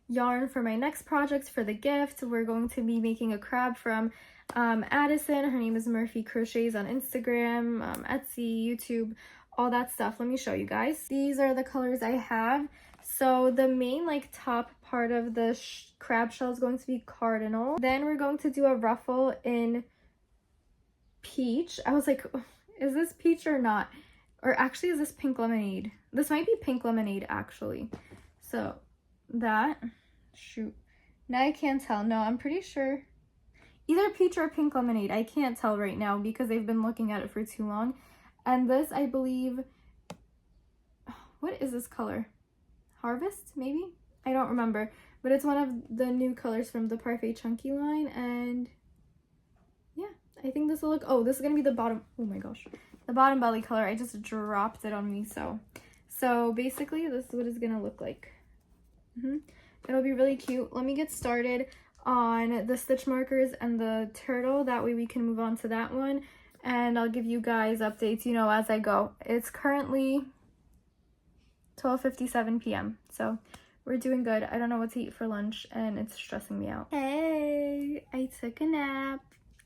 yarn for my next project for the gift. We're going to be making a crab from Addison. Her name is Murphy Crochets on Instagram, Etsy, YouTube, all that stuff. Let me show you guys. These are the colors I have. So the main like top part of the crab shell is going to be cardinal. Then we're going to do a ruffle in peach. I was like, is this peach or not? Or actually, is this pink lemonade? This might be pink lemonade, actually. So that, shoot. Now I can't tell. No, I'm pretty sure. Either peach or pink lemonade. I can't tell right now because they've been looking at it for too long. And this, I believe, what is this color? Harvest, maybe? I don't remember. But it's one of the new colors from the Parfait Chunky line. And yeah, I think this will look, oh, this is going to be the bottom, oh my gosh. The bottom belly color. I just dropped it on me, so basically this is what it's going to look like. It'll be really cute. Let me get started on the stitch markers and the turtle. That way we can move on to that one. And I'll give you guys updates, you know, as I go. It's currently 12:57 p.m. So we're doing good. I don't know what to eat for lunch and it's stressing me out. Hey, I took a nap.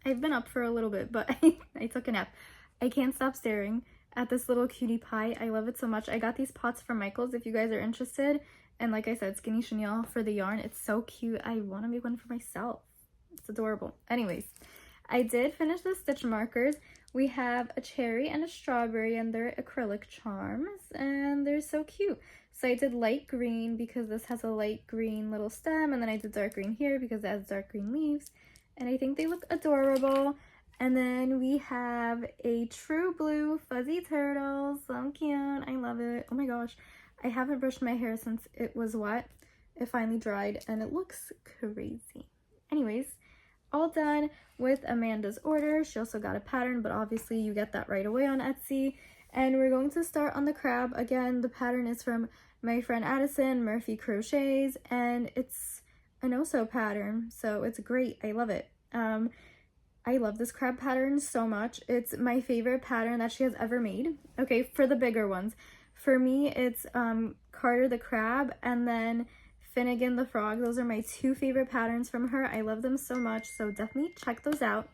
I've been up for a little bit, but I took a nap. I can't stop staring at this little cutie pie. I love it so much. I got these pots from Michael's if you guys are interested. And like I said, skinny chenille for the yarn. It's so cute. I want to make one for myself. It's adorable. Anyways, I did finish the stitch markers. We have a cherry and a strawberry and they're acrylic charms and they're so cute. So I did light green because this has a light green little stem, and then I did dark green here because it has dark green leaves. And I think they look adorable. And then we have a true blue fuzzy turtle. So cute. I love it. Oh my gosh. I haven't brushed my hair since it was wet. It finally dried and it looks crazy. Anyways, all done with Amanda's order. She also got a pattern, but obviously you get that right away on Etsy. And we're going to start on the crab. Again, the pattern is from my friend Addison, Murphy Crochets, and it's an Oso pattern, so it's great. I love it. I love this crab pattern so much. It's my favorite pattern that she has ever made. Okay, for the bigger ones. For me, it's Carter the crab and then Finnegan the frog. Those are my two favorite patterns from her. I love them so much, so definitely check those out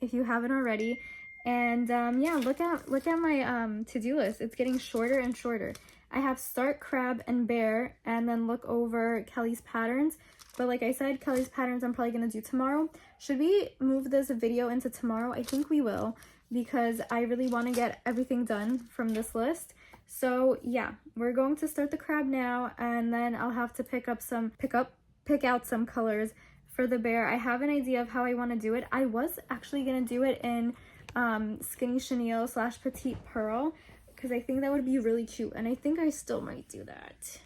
if you haven't already. And yeah, look at my to-do list. It's getting shorter and shorter. I have start crab and bear and then look over Kelly's patterns. But like I said, Kelly's patterns I'm probably going to do tomorrow. Should we move this video into tomorrow? I think we will, because I really want to get everything done from this list. So yeah, we're going to start the crab now, and then I'll have to pick out some colors for the bear. I have an idea of how I want to do it. I was actually going to do it in skinny chenille / petite pearl, because I think that would be really cute, and I think I still might do that.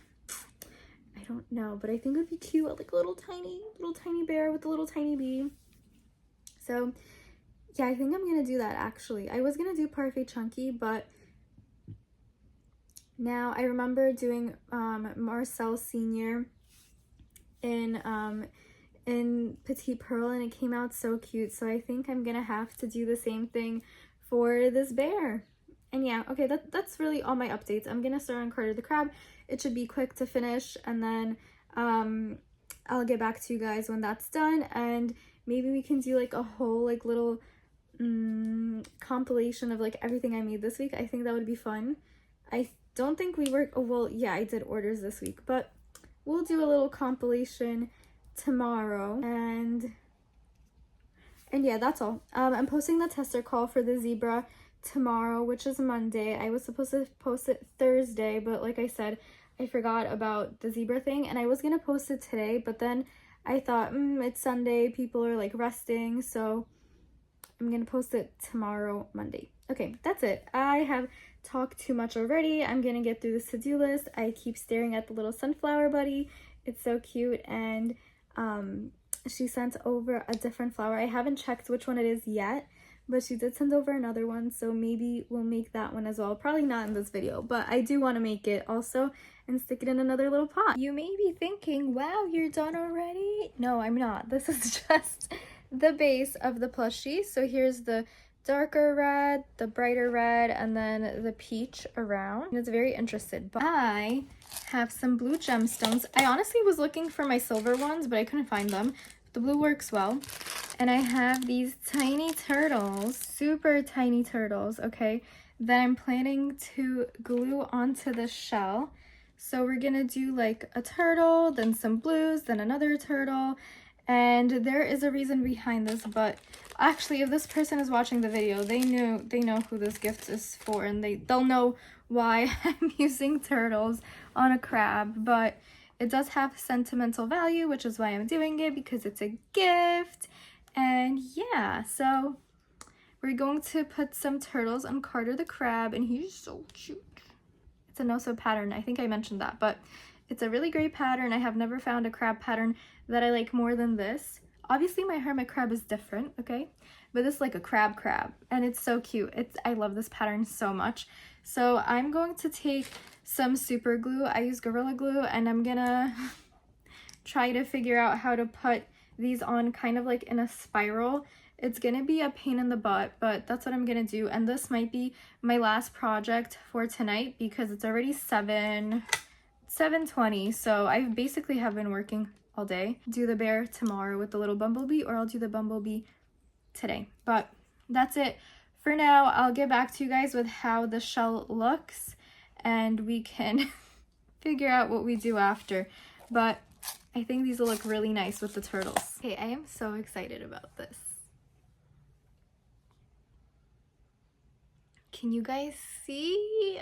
I don't know, but I think it would be cute, like a little tiny bear with a little tiny bee. So yeah, I think I'm gonna do that. Actually, I was gonna do Parfait Chunky, but now I remember doing Marcel Senior in Petite Pearl, and it came out so cute. So I think I'm gonna have to do the same thing for this bear. And yeah, okay, that's really all my updates. I'm gonna start on Carter the crab. It should be quick to finish, and then I'll get back to you guys when that's done, and maybe we can do like a whole like little compilation of like everything I made this week. I think that would be fun. I don't think we were, oh well, yeah, I did orders this week, but we'll do a little compilation tomorrow. And yeah, that's all. I'm posting the tester call for the zebra tomorrow, which is Monday. I was supposed to post it Thursday, but like I said, I forgot about the zebra thing, and I was gonna post it today, but then I thought, it's Sunday, people are like resting, so I'm gonna post it tomorrow, Monday. Okay, that's it. I have talked too much already. I'm gonna get through this to-do list. I keep staring at the little sunflower buddy. It's so cute, and she sent over a different flower. I haven't checked which one it is yet, but she did send over another one, so maybe we'll make that one as well. Probably not in this video, but I do want to make it also and stick it in another little pot. You may be thinking, wow, you're done already? No, I'm not. This is just the base of the plushie. So here's the darker red, the brighter red, and then the peach around. It's very interested, but I have some blue gemstones. I honestly was looking for my silver ones, but I couldn't find them. The blue works well. And I have these tiny turtles, super tiny turtles, okay, that I'm planning to glue onto the shell. So we're gonna do like a turtle, then some blues, then another turtle. And there is a reason behind this, but actually if this person is watching the video, they know who this gift is for, and they'll know why I'm using turtles on a crab. But it does have sentimental value, which is why I'm doing it, because it's a gift. And yeah, so we're going to put some turtles on Carter the crab, and he's so cute. It's a no-sew pattern. I think I mentioned that, but it's a really great pattern. I have never found a crab pattern that I like more than this. Obviously, my hermit crab is different, okay? But this is like a crab, and it's so cute. I love this pattern so much. So I'm going to take some super glue. I use Gorilla Glue, and I'm gonna try to figure out how to put these on kind of like in a spiral. It's gonna be a pain in the butt, but that's what I'm gonna do. And this might be my last project for tonight because it's already 7:20, so I basically have been working all day. Do the bear tomorrow with the little bumblebee, or I'll do the bumblebee today. But that's it for now. I'll get back to you guys with how the shell looks, and we can figure out what we do after. But I think these will look really nice with the turtles. Okay, I am so excited about this. Can you guys see?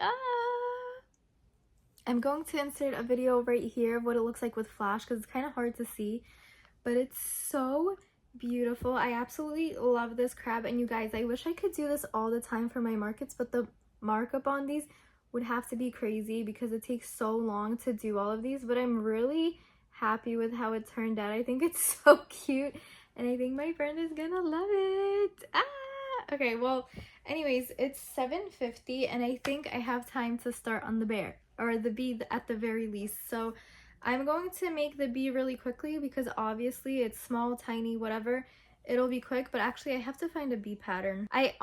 I'm going to insert a video right here of what it looks like with flash because it's kind of hard to see, but it's so beautiful. I absolutely love this crab, and you guys, I wish I could do this all the time for my markets, but the markup on these would have to be crazy because it takes so long to do all of these, but I'm really happy with how it turned out. I think it's so cute, and I think my friend is gonna love it. Okay, well, anyways, it's 7:50, and I think I have time to start on the bear, or the bee at the very least. So I'm going to make the bee really quickly because obviously it's small, tiny, whatever. It'll be quick, but actually I have to find a bee pattern. I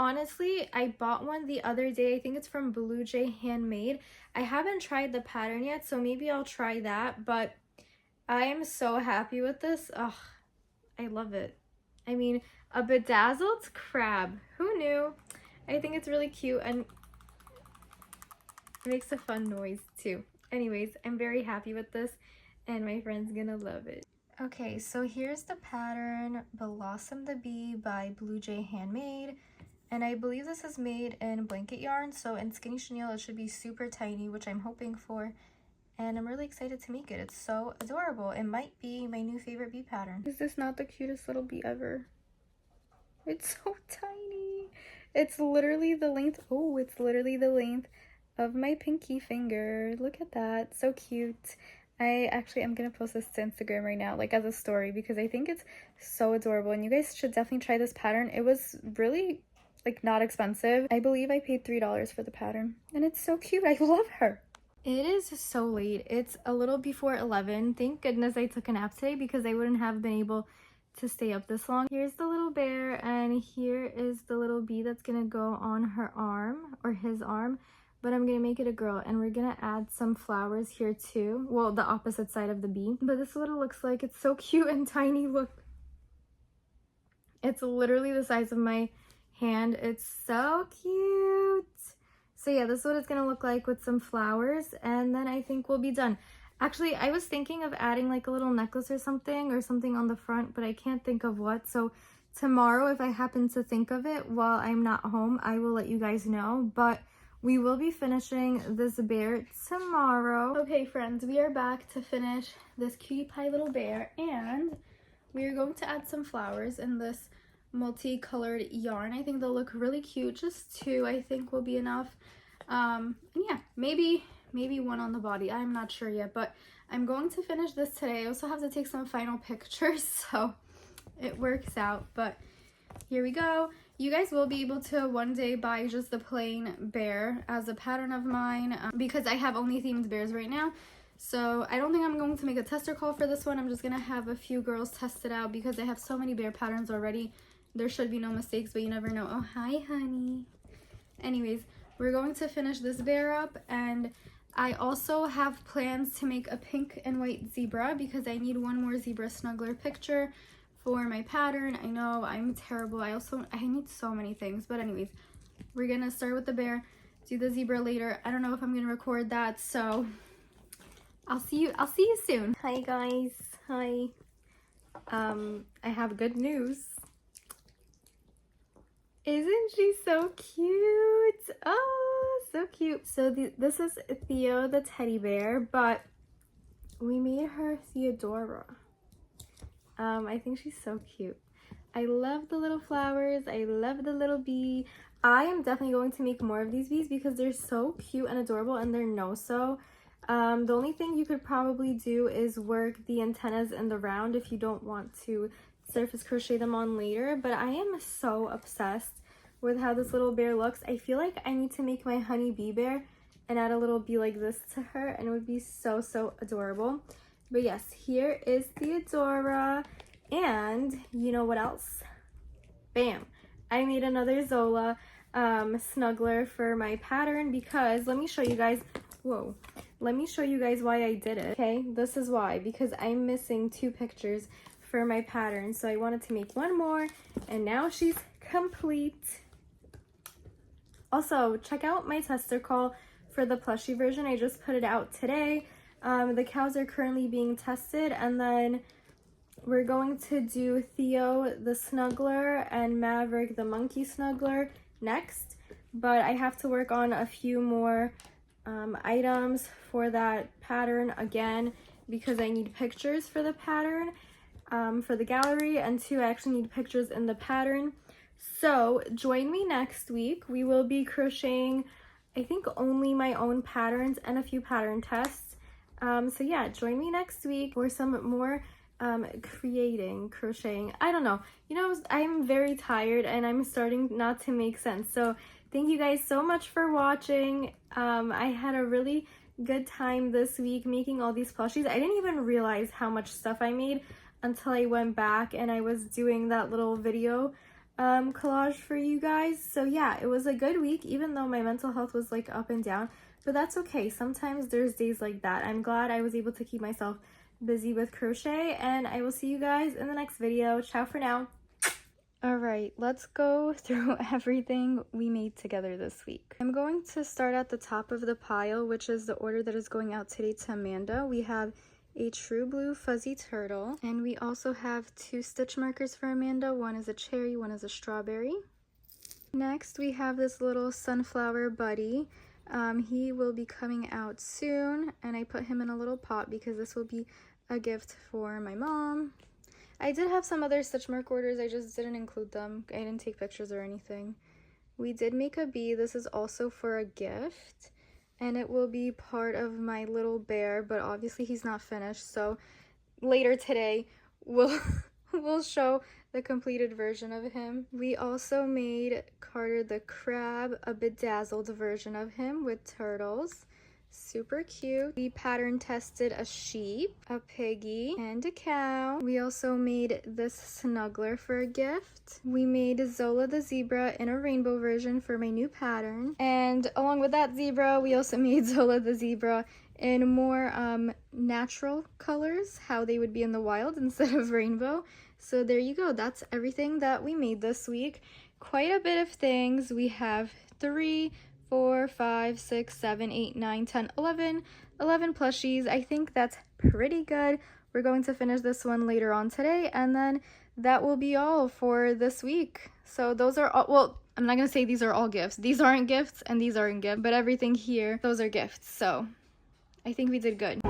bought one the other day. I think it's from Blue Jay Handmade. I haven't tried the pattern yet, so maybe I'll try that, but I am so happy with this. Ugh, I love it. I mean, a bedazzled crab. Who knew? I think it's really cute, and it makes a fun noise too. Anyways, I'm very happy with this, and my friend's gonna love it. Okay, so here's the pattern, Blossom the Bee by Blue Jay Handmade. And I believe this is made in blanket yarn, so in skinny chenille it should be super tiny, which I'm hoping for. And I'm really excited to make it. It's so adorable. It might be my new favorite bee pattern. Is this not the cutest little bee ever? It's so tiny. It's literally the length, oh, it's literally the length of my pinky finger. Look at that, so cute. I'm gonna post this to Instagram right now, like as a story, because I think it's so adorable, and you guys should definitely try this pattern. It was really like not expensive. I believe I paid $3 for the pattern, and it's so cute. I love her. It is so late. It's a little before 11. Thank goodness I took a nap today because I wouldn't have been able to stay up this long. Here's the little bear, and here is the little bee that's gonna go on her arm, or his arm, but I'm gonna make it a girl, and we're gonna add some flowers here too. Well, the opposite side of the bee. But this is what it looks like. It's so cute and tiny. Look. It's literally the size of my hand. It's so cute. So yeah, this is what it's gonna look like with some flowers, and then I think we'll be done. Actually, I was thinking of adding like a little necklace or something on the front, but I can't think of what. So tomorrow, if I happen to think of it while I'm not home, I will let you guys know. But we will be finishing this bear tomorrow. Okay, friends, we are back to finish this cutie pie little bear, and we are going to add some flowers in this multicolored yarn. I think they'll look really cute. Just 2, I think, will be enough. And yeah, maybe one on the body. I'm not sure yet, but I'm going to finish this today. I also have to take some final pictures, so it works out. But here we go. You guys will be able to one day buy just the plain bear as a pattern of mine, because I have only themed bears right now. So I don't think I'm going to make a tester call for this one. I'm just gonna have a few girls test it out because I have so many bear patterns already. There should be no mistakes, but you never know. Oh, hi, honey. Anyways, we're going to finish this bear up, and I also have plans to make a pink and white zebra because I need one more zebra snuggler picture for my pattern. I know I'm terrible. I need so many things, but anyways, we're gonna start with the bear, do the zebra later. I don't know if I'm gonna record that, so I'll see you soon. Hi guys. Hi. I have good news. Isn't she so cute? Oh, so cute. So this is Theo the teddy bear, but we made her Theodora. I think she's so cute. I love the little flowers. I love the little bee. I am definitely going to make more of these bees because they're so cute and adorable and they're no-sew. The only thing you could probably do is work the antennas in the round if you don't want to surface crochet them on later, but I am so obsessed with how this little bear looks. I feel like I need to make my honey bee bear and add a little bee like this to her, and it would be so adorable. But yes, here is Theodora, and you know what else? Bam! I made another Zola snuggler for my pattern because let me show you guys. Whoa. Let me show you guys why I did it. Okay, this is why, because I'm missing 2 pictures for my pattern, so I wanted to make one more, and now she's complete. Also, check out my tester call for the plushie version. I just put it out today. The cows are currently being tested, and then we're going to do Theo the snuggler and Maverick the monkey snuggler next, but I have to work on a few more items for that pattern again because I need pictures for the pattern for the gallery, and 2, I actually need pictures in the pattern. So join me next week. We will be crocheting, I think, only my own patterns and a few pattern tests. So yeah, join me next week for some more crocheting. I don't know, you know, I'm very tired and I'm starting not to make sense. So thank you guys so much for watching. I had a really good time this week making all these plushies. I didn't even realize how much stuff I made until I went back and I was doing that little video collage for you guys. So yeah, it was a good week, even though my mental health was like up and down, but that's okay. Sometimes there's days like that. I'm glad I was able to keep myself busy with crochet, and I will see you guys in the next video. Ciao for now. All right, let's go through everything we made together this week. I'm going to start at the top of the pile, which is the order that is going out today to Amanda. We have a true blue fuzzy turtle, and we also have 2 stitch markers for Amanda. One is a cherry, one is a strawberry. Next, we have this little sunflower buddy. He will be coming out soon, and I put him in a little pot because this will be a gift for my mom. I did have some other stitch mark orders, I just didn't include them. I didn't take pictures or anything. We did make a bee. This is also for a gift, and it will be part of my little bear, but obviously he's not finished, so later today we'll show the completed version of him. We also made Carter the crab, a bedazzled version of him with turtles. Super cute. We pattern tested a sheep, a piggy, and a cow. We also made this snuggler for a gift. We made Zola the zebra in a rainbow version for my new pattern. And along with that zebra, we also made Zola the zebra in more natural colors, how they would be in the wild instead of rainbow. So there you go. That's everything that we made this week. Quite a bit of things. We have 3, 4, 5, 6, 7, 8, 9, 10, 11 plushies. I think that's pretty good. We're going to finish this one later on today, and then that will be all for this week. So those are all, well, I'm not gonna say these are all gifts. These aren't gifts and these aren't gifts, but everything here, those are gifts. So I think we did good.